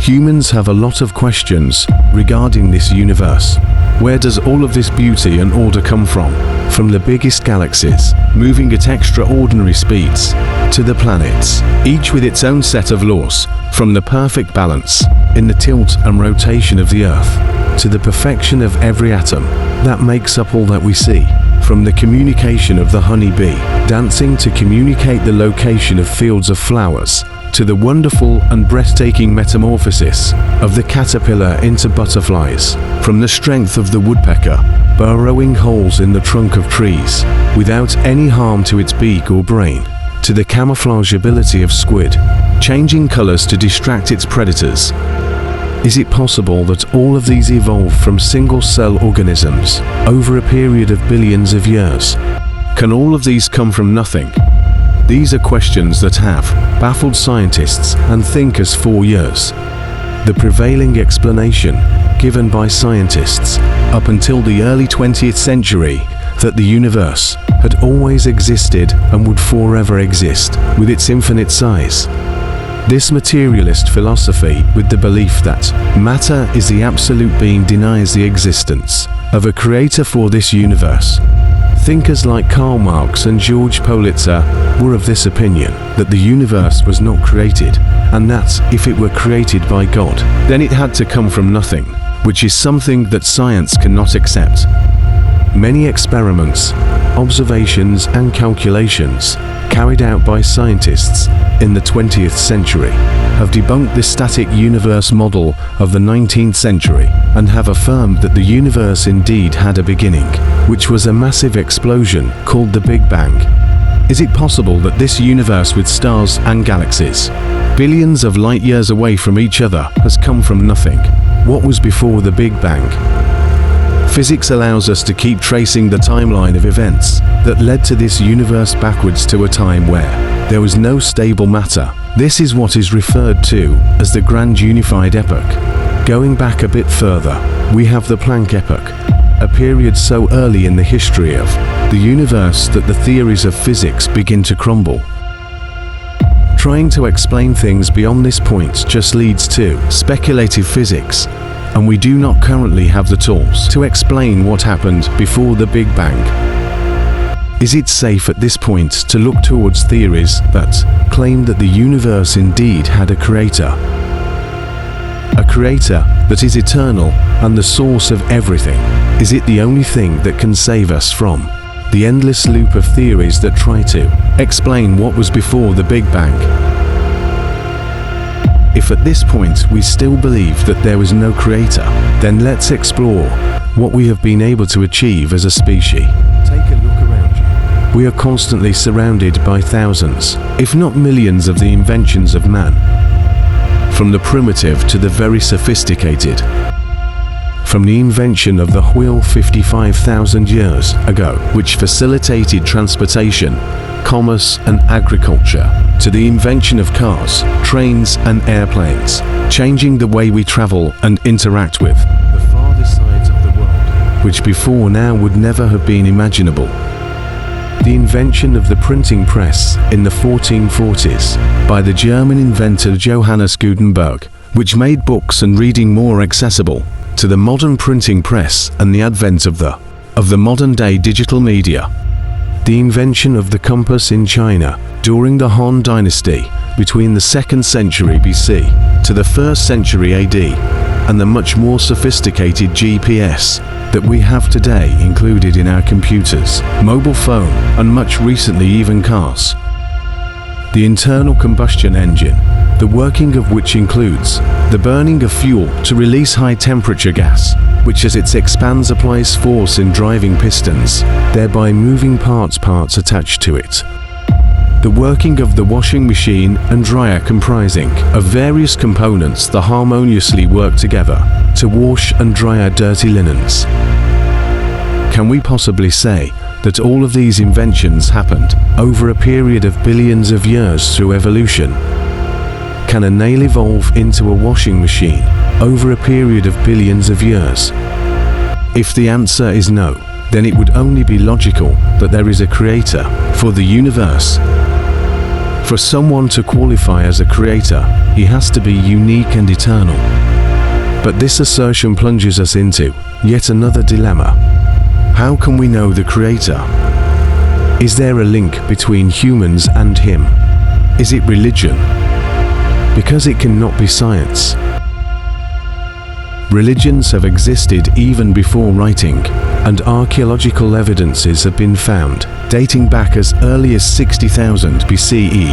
Humans have a lot of questions regarding this universe. Where does all of this beauty and order come from? From the biggest galaxies, moving at extraordinary speeds, to the planets, each with its own set of laws, from the perfect balance in the tilt and rotation of the Earth, to the perfection of every atom that makes up all that we see, from the communication of the honeybee dancing to communicate the location of fields of flowers, to the wonderful and breathtaking metamorphosis of the caterpillar into butterflies, from the strength of the woodpecker burrowing holes in the trunk of trees without any harm to its beak or brain, to the camouflage ability of squid, changing colors to distract its predators. Is it possible that all of these evolved from single-cell organisms over a period of billions of years? Can all of these come from nothing? These are questions that have baffled scientists and thinkers for years. The prevailing explanation given by scientists up until the early 20th century that the universe had always existed and would forever exist with its infinite size. This materialist philosophy, with the belief that matter is the absolute being, denies the existence of a creator for this universe. Thinkers like Karl Marx and George Politzer were of this opinion, that the universe was not created, and that if it were created by God, then it had to come from nothing, which is something that science cannot accept. Many experiments, observations, and calculations carried out by scientists in the 20th century have debunked the static universe model of the 19th century and have affirmed that the universe indeed had a beginning, which was a massive explosion called the Big Bang. Is it possible that this universe with stars and galaxies, billions of light years away from each other, has come from nothing? What was before the Big Bang? Physics allows us to keep tracing the timeline of events that led to this universe backwards to a time where there was no stable matter. This is what is referred to as the Grand Unified Epoch. Going back a bit further, we have the Planck Epoch, a period so early in the history of the universe that the theories of physics begin to crumble. Trying to explain things beyond this point just leads to speculative physics, and we do not currently have the tools to explain what happened before the Big Bang. Is it safe at this point to look towards theories that claim that the universe indeed had a creator? A creator that is eternal and the source of everything. Is it the only thing that can save us from the endless loop of theories that try to explain what was before the Big Bang? If at this point we still believe that there was no creator, then let's explore what we have been able to achieve as a species. Take a look around you. We are constantly surrounded by thousands, if not millions, of the inventions of man. From the primitive to the very sophisticated. From the invention of the wheel 55,000 years ago, which facilitated transportation, commerce and agriculture, to the invention of cars, trains and airplanes, changing the way we travel and interact with the farthest sides of the world, which before now would never have been imaginable. The invention of the printing press in the 1440s by the German inventor Johannes Gutenberg, which made books and reading more accessible, to the modern printing press and the advent of the modern-day digital media. The invention of the compass in China during the Han Dynasty between the 2nd century BC to the 1st century AD, and the much more sophisticated GPS that we have today included in our computers, mobile phone, and much recently even cars. The internal combustion engine, the working of which includes the burning of fuel to release high-temperature gas, which as it expands applies force in driving pistons, thereby moving parts attached to it. The working of the washing machine and dryer, comprising of various components that harmoniously work together to wash and dry our dirty linens. Can we possibly say that all of these inventions happened over a period of billions of years through evolution? Can a nail evolve into a washing machine over a period of billions of years? If the answer is no, then it would only be logical that there is a creator for the universe. For someone to qualify as a creator, he has to be unique and eternal. But this assertion plunges us into yet another dilemma. How can we know the creator? Is there a link between humans and him? Is it religion? Because it cannot be science. Religions have existed even before writing, and archaeological evidences have been found, dating back as early as 60,000 BCE.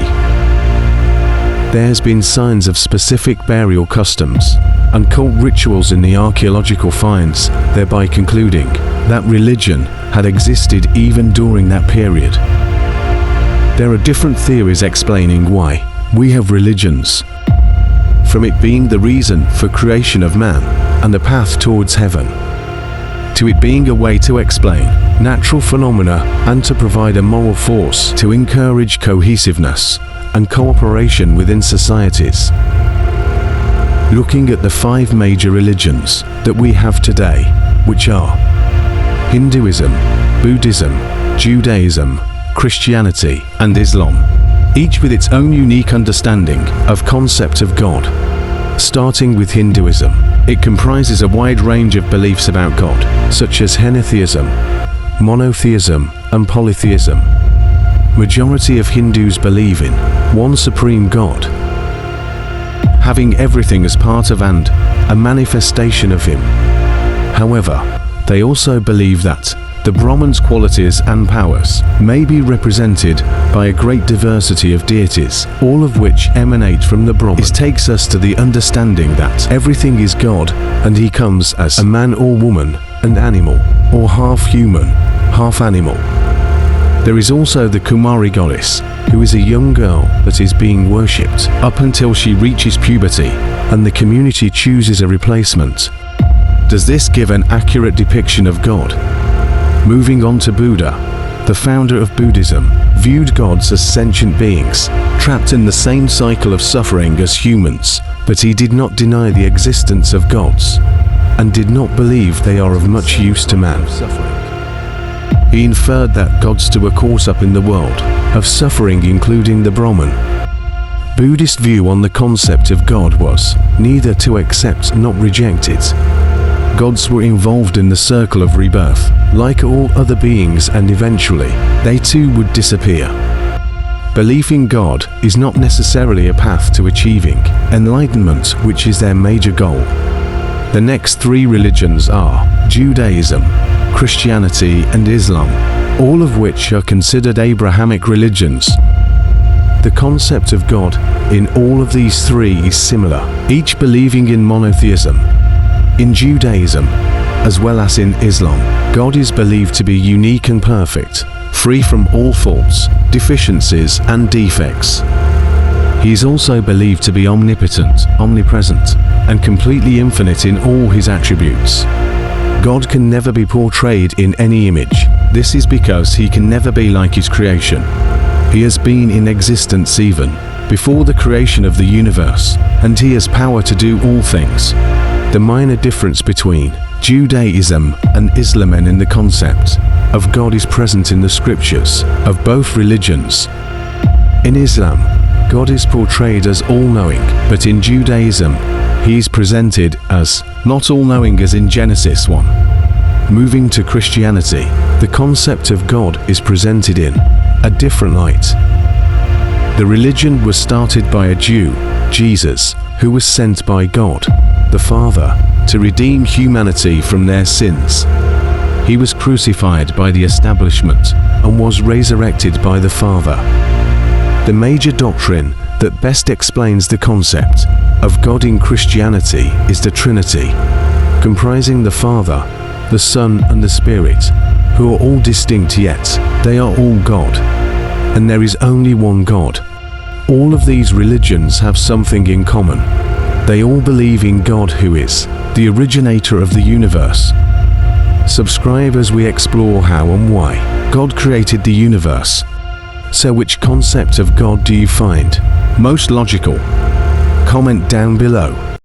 There has been signs of specific burial customs and cult rituals in the archaeological finds, thereby concluding that religion had existed even during that period. There are different theories explaining why we have religions, from it being the reason for creation of man and the path towards heaven, to it being a way to explain natural phenomena and to provide a moral force to encourage cohesiveness and cooperation within societies. Looking at the 5 major religions that we have today, which are Hinduism, Buddhism, Judaism, Christianity, and Islam, each with its own unique understanding of concept of God. Starting with Hinduism, it comprises a wide range of beliefs about God, such as henotheism, monotheism, and polytheism. Majority of Hindus believe in one supreme God, having everything as part of and a manifestation of him. However, they also believe that the Brahman's qualities and powers may be represented by a great diversity of deities, all of which emanate from the Brahman. This takes us to the understanding that everything is God, and he comes as a man or woman, an animal, or half human, half animal. There is also the Kumari goddess, who is a young girl that is being worshipped up until she reaches puberty, and the community chooses a replacement. Does this give an accurate depiction of God? Moving on to Buddha, the founder of Buddhism, viewed gods as sentient beings, trapped in the same cycle of suffering as humans, but he did not deny the existence of gods, and did not believe they are of much use to man. He inferred that gods too were caught up in the world of suffering, including the Brahman. Buddhist view on the concept of God was neither to accept nor reject it. Gods were involved in the circle of rebirth, like all other beings, and eventually, they too would disappear. Belief in God is not necessarily a path to achieving enlightenment, which is their major goal. The next 3 religions are Judaism, Christianity, and Islam, all of which are considered Abrahamic religions. The concept of God in all of these 3 is similar, each believing in monotheism. In Judaism, as well as in Islam, God is believed to be unique and perfect, free from all faults, deficiencies, and defects. He is also believed to be omnipotent, omnipresent, and completely infinite in all his attributes. God can never be portrayed in any image. This is because he can never be like his creation. He has been in existence even before the creation of the universe, and he has power to do all things. The minor difference between Judaism and Islam and in the concept of God is present in the scriptures of both religions. In Islam, God is portrayed as all-knowing, but in Judaism, he is presented as not all-knowing as in Genesis 1. Moving to Christianity, the concept of God is presented in a different light. The religion was started by a Jew, Jesus, who was sent by God, the Father, to redeem humanity from their sins. He was crucified by the establishment and was resurrected by the Father. The major doctrine that best explains the concept of God in Christianity is the Trinity, comprising the Father, the Son, and the Spirit, who are all distinct yet they are all God, and there is only one God. All of these religions have something in common. They all believe in God, who is the originator of the universe. Subscribe as we explore how and why God created the universe. So which concept of God do you find most logical? Comment down below.